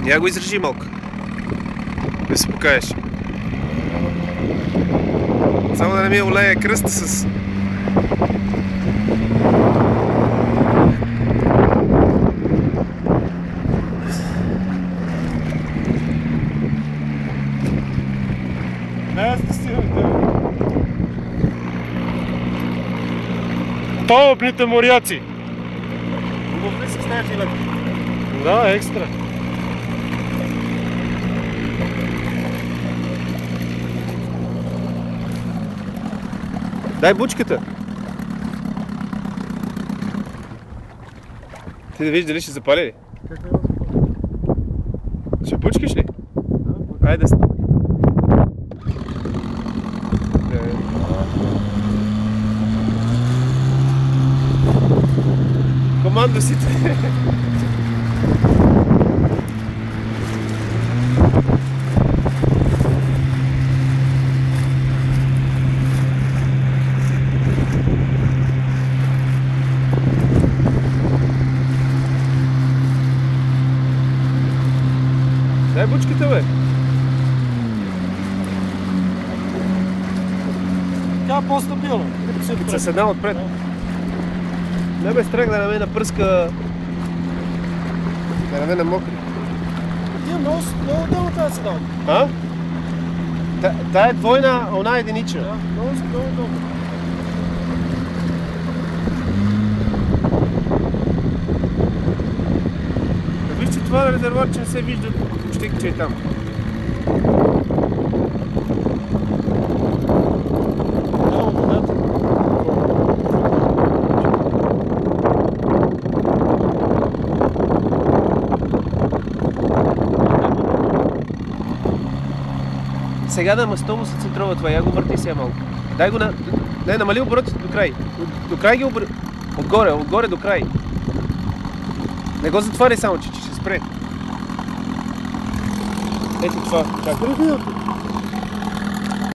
Я го изражи малко. Да се покажеш. Само да не ми олея кръста с... Аз да стигам тебе. Топните моряци! Хубав ли си с тази филета? Да, екстра. Дай бучката. Ти да видиш дали ще запали ли? Ще бучкиш ли? Айде. Командосите. Дай бучката, бе. Тя е по-стабилна. С една отпред. Не бе, страх да не ме напръска... Да не ме намокри. Ти много дълго тази седалка. А? Та е двойна, она е единична. Да, много дълго. Виж, че това резервуар, че не се вижда почти, че е там. Сега да мъсто се центрова това, я го върти сега малко. Дай го на... Не, намали оборотите до край. До край ги оборот... Отгоре до край. Не го затваряй само, че ще спре. Ето това. Чакай.